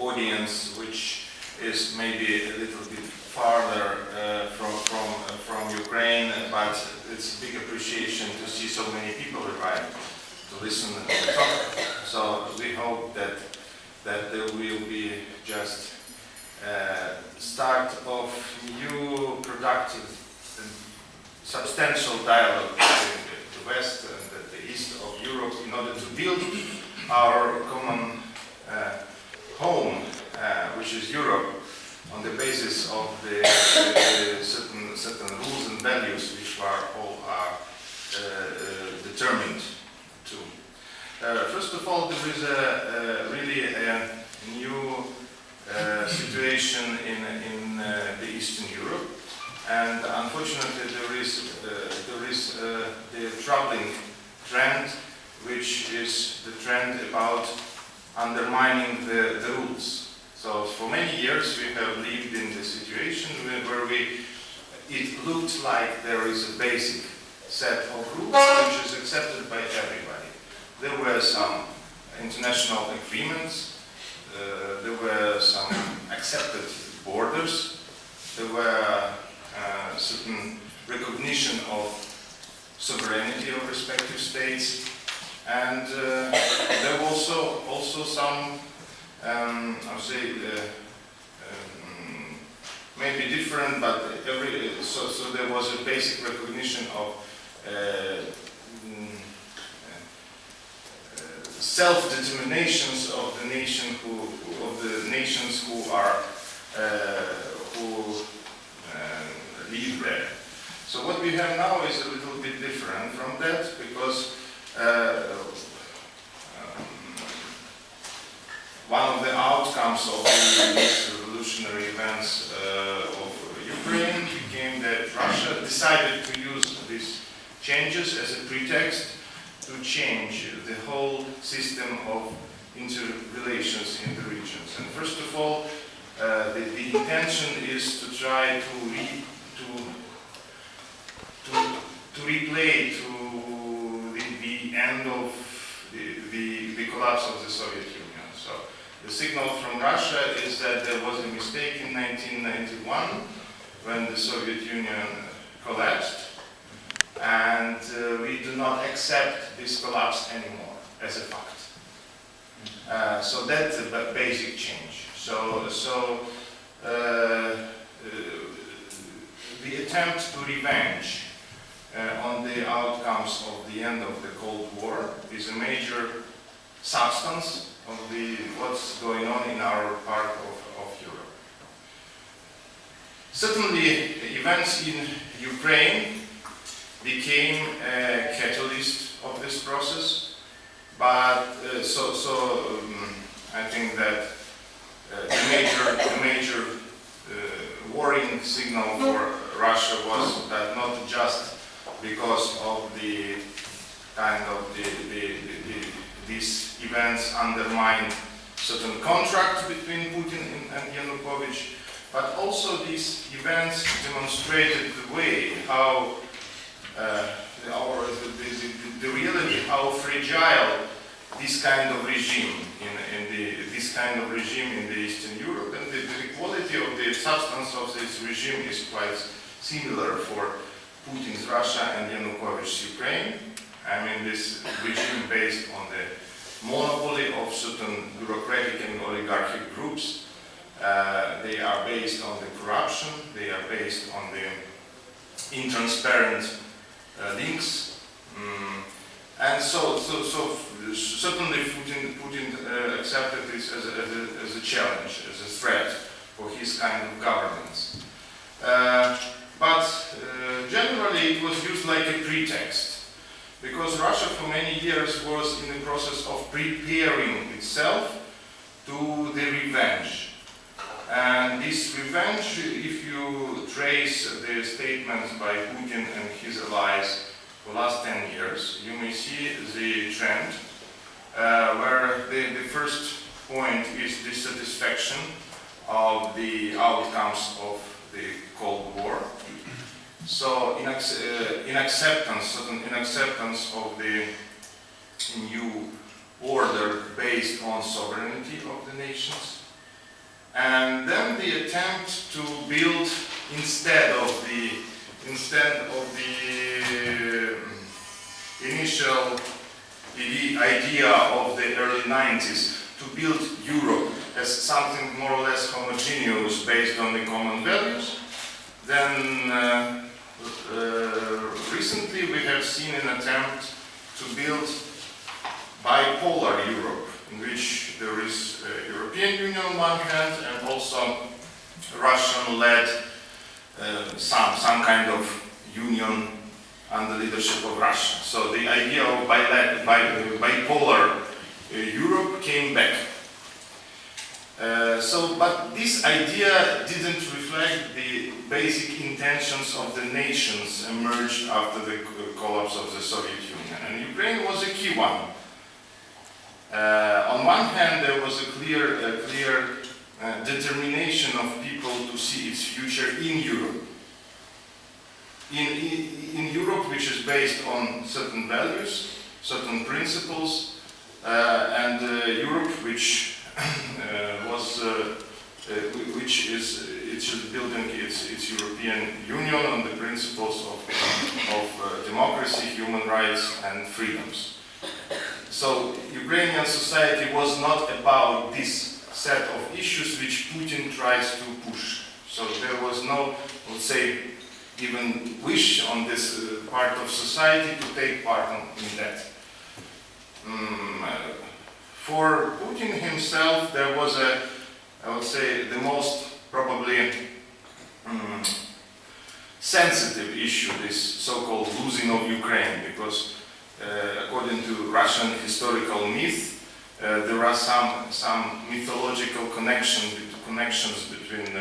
audience which is maybe a little bit farther from Ukraine, but it's a big appreciation to see so many people arrive to listen and to talk. So we hope that there will be just start of new productive and substantial dialogue between the West and the East of Europe in order to build our common home, which is Europe, on the basis of the certain rules and values which all are determined to. First of all, there is really a new situation in the Eastern Europe, and unfortunately there is the troubling trend, which is the trend about undermining the rules. So for many years we have lived in the situation where it looked like there is a basic set of rules which is accepted by everybody. There were some international agreements, there were some accepted borders, there were certain recognition of sovereignty of respective states, and there were also some, I would say, maybe different, but so there was a basic recognition of self-determinations of the nations who live there. So what we have now is a little bit different from that, because one of the outcomes of these revolutionary events of Ukraine became that Russia decided to use these changes as a pretext to change the whole system of interrelations in the regions. And first of all, the intention is to try to replay the end of the collapse of the Soviet Union. So the signal from Russia is that there was a mistake in 1991 when the Soviet Union collapsed, and we do not accept this collapse anymore as a fact. So that's a basic change. So the attempt to revenge on the outcomes of the end of the Cold War is a major substance of what's going on in our part of Europe. Certainly, events in Ukraine became a catalyst of this process, but I think that the major worrying signal for Russia was that not just because of the kind of these events undermined certain contracts between Putin and Yanukovych, but also these events demonstrated the way how the reality, how fragile this kind of regime in the Eastern Europe, and the quality of the substance of this regime is quite similar for Putin's Russia and Yanukovych's Ukraine. I mean, this regime based on the monopoly of certain bureaucratic and oligarchic groups. They are based on the corruption. They are based on the intransparent links. And so certainly Putin accepted this as a challenge, as a threat for his kind of governance. But generally it was used like a pretext, because Russia for many years was in the process of preparing itself to the revenge. And this revenge, if you trace the statements by Putin and his allies for the last 10 years, you may see the trend where the first point is dissatisfaction of the outcomes of the Cold War. So in acceptance of the new order based on sovereignty of the nations, And then the attempt to build instead of the initial idea of the early 90s to build Europe as something more or less homogeneous based on the common values. Then recently we have seen an attempt to build bipolar Europe, in which there is European Union on one hand and also Russian-led some kind of union under leadership of Russia. So the idea of bipolar Europe came back. But this idea didn't reflect the basic intentions of the nations emerged after the collapse of the Soviet Union. And Ukraine was a key one. On one hand, there was a clear determination of people to see its future in Europe. In Europe, which is based on certain values, certain principles, and Europe, which is building its European Union on the principles of democracy, human rights, and freedoms. So Ukrainian society was not about this set of issues which Putin tries to push. So there was no, let's say, even wish on this part of society to take part in that. For Putin himself, there was I would say, the most probably sensitive issue, this so-called losing of Ukraine, because according to Russian historical myth, there are some mythological connections between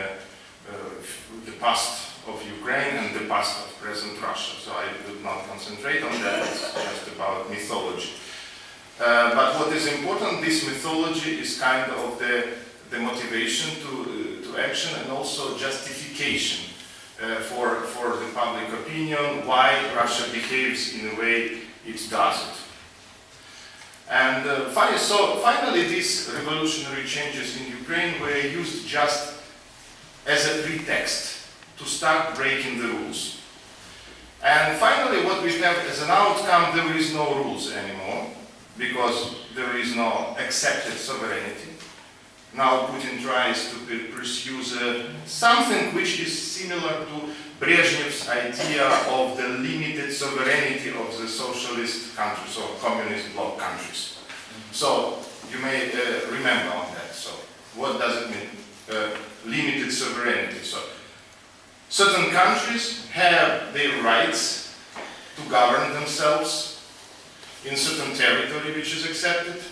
the past of Ukraine and the past of present Russia. So I would not concentrate on that, it's just about mythology. But what is important, this mythology is kind of the motivation to action and also justification for the public opinion why Russia behaves in the way it does it. And so finally these revolutionary changes in Ukraine were used just as a pretext to start breaking the rules. And finally what we have as an outcome, there is no rules anymore, because there is no accepted sovereignty. Now Putin tries to pursue something which is similar to Brezhnev's idea of the limited sovereignty of the socialist countries or communist bloc countries. So you may remember on that. So what does it mean? Limited sovereignty. So certain countries have their rights to govern themselves in certain territory which is accepted,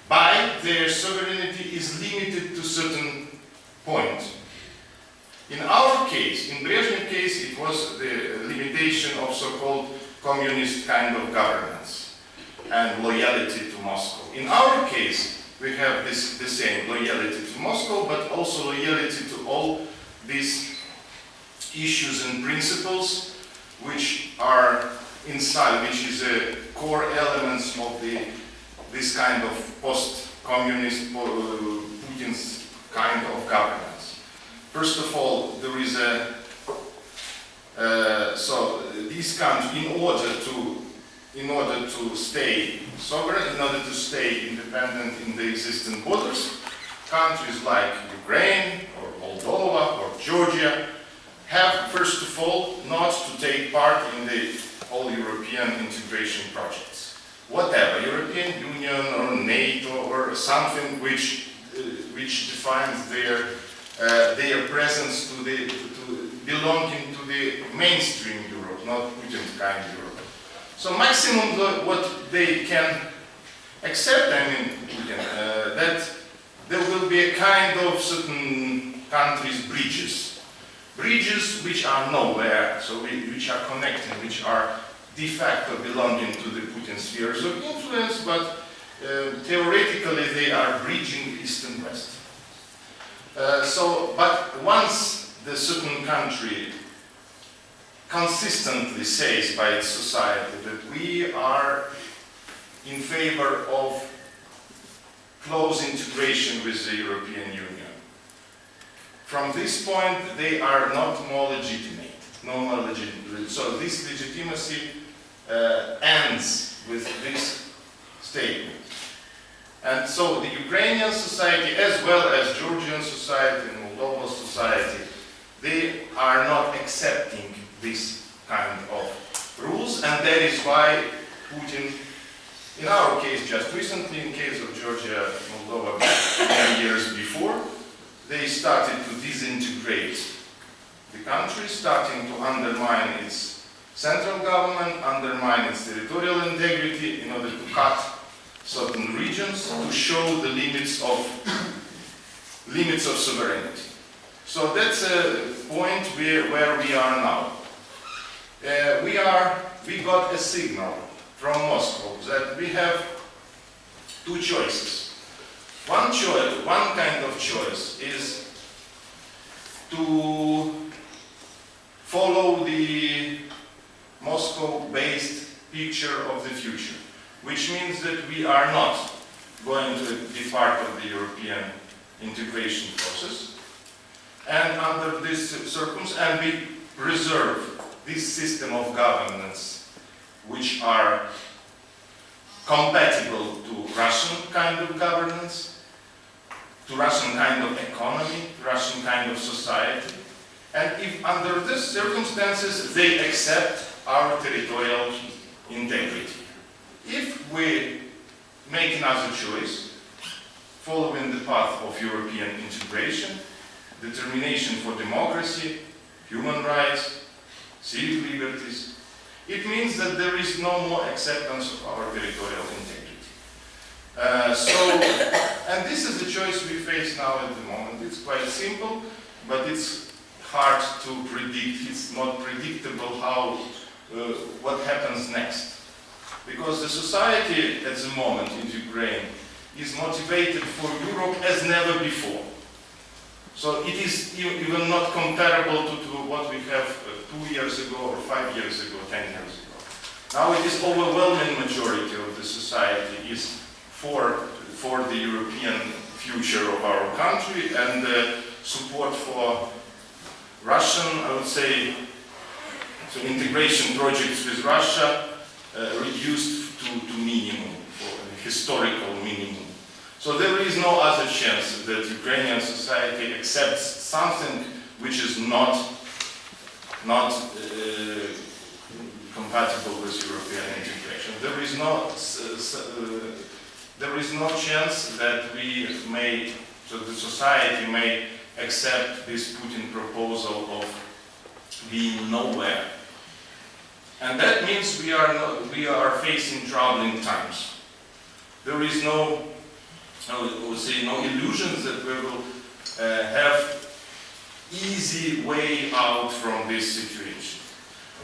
but their sovereignty is limited to certain point. In our case, in Brezhnev case, it was the limitation of so-called communist kind of governance and loyalty to Moscow. In our case, we have the same loyalty to Moscow, but also loyalty to all these issues and principles which are inside, which is a core elements of this kind of post-communist Putin's kind of governance. First of all, there is so these countries, in order to stay sovereign, in order to stay independent in the existing borders, countries like Ukraine or Moldova or Georgia have, first of all, not to take part in the all European integration projects. Whatever, European Union or NATO or something which defines their presence to belonging to the mainstream Europe, not Putin's kind of Europe. So maximum what they can accept, I mean, that there will be a kind of certain countries' bridges which are nowhere, so which are connecting, which are de facto belonging to the Putin spheres of influence, but theoretically they are bridging East and West. But once the certain country consistently says by its society that we are in favor of close integration with the European Union, from this point, they are not more legitimate. No more legitimate. So this legitimacy ends with this statement. And so the Ukrainian society, as well as Georgian society and Moldovan society, they are not accepting this kind of rules, and that is why Putin, in our case just recently, in case of Georgia, Moldova 10 years before, they started to disintegrate the country, starting to undermine its central government, undermine its territorial integrity in order to cut certain regions, to show the limits of sovereignty. So that's a point where we are now. We got a signal from Moscow that we have two choices. One kind of choice is to follow the Moscow-based picture of the future, which means that we are not going to be part of the European integration process. And under this circumstance, and we preserve this system of governance which are compatible to Russian kind of governance, to Russian kind of economy, Russian kind of society. And if under these circumstances they accept our territorial integrity. If we make another choice, following the path of European integration, determination for democracy, human rights, civic liberties, it means that there is no more acceptance of our territorial integrity. And this is the choice we face now at the moment. It's quite simple, but it's hard to predict. It's not predictable what happens next. Because the society at the moment in Ukraine is motivated for Europe as never before. So it is even not comparable to what we have 2 years ago, or 5 years ago, 10 years ago. Now it is overwhelming majority of the society is for the European future of our country, and support for Russian, I would say, so integration projects with Russia reduced to minimum, or historical minimum. So there is no other chance that Ukrainian society accepts something which is not compatible with European integration. There is no chance that the society may accept this Putin proposal of being nowhere. And that means we are facing troubling times. There is no illusions that we will have easy way out from this situation.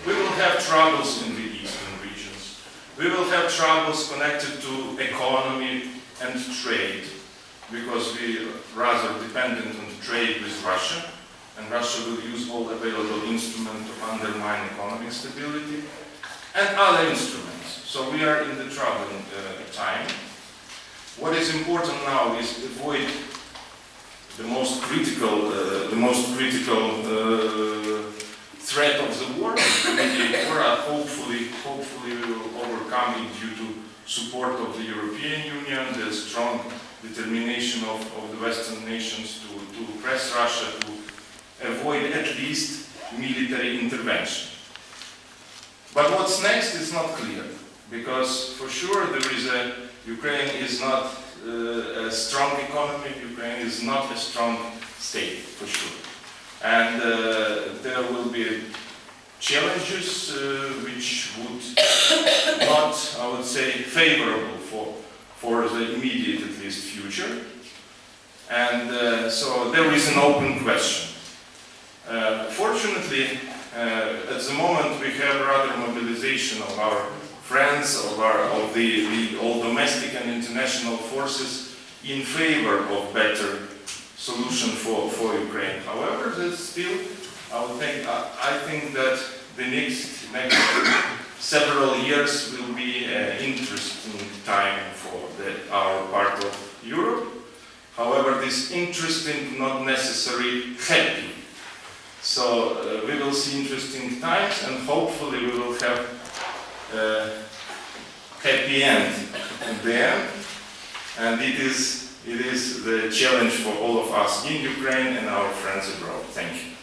We will have troubles in the eastern regions. We will have troubles connected to economy and trade, because we are rather dependent on trade with Russia, and Russia will use all available instruments to undermine economic stability, and other instruments. So we are in the troubling time. What is important now is to avoid the most critical threat of the war. The war hopefully will overcome it due to support of the European Union, the strong determination of the Western nations to press Russia to avoid at least military intervention. But what's next is not clear, because for sure Ukraine is not a strong economy, Ukraine is not a strong state, for sure. And there will be challenges which would not, I would say, favorable for the immediate, at least, future. And so there is an open question. Fortunately, at the moment we have rather mobilization of our friends, of the all domestic and international forces in favor of better solution for Ukraine. However, there's still, I think that the next several years will be an interesting time for our part of Europe. However, this interesting, not necessarily happy. So we will see interesting times, and hopefully we will have a happy end at the end. And it is the challenge for all of us in Ukraine and our friends abroad. Thank you.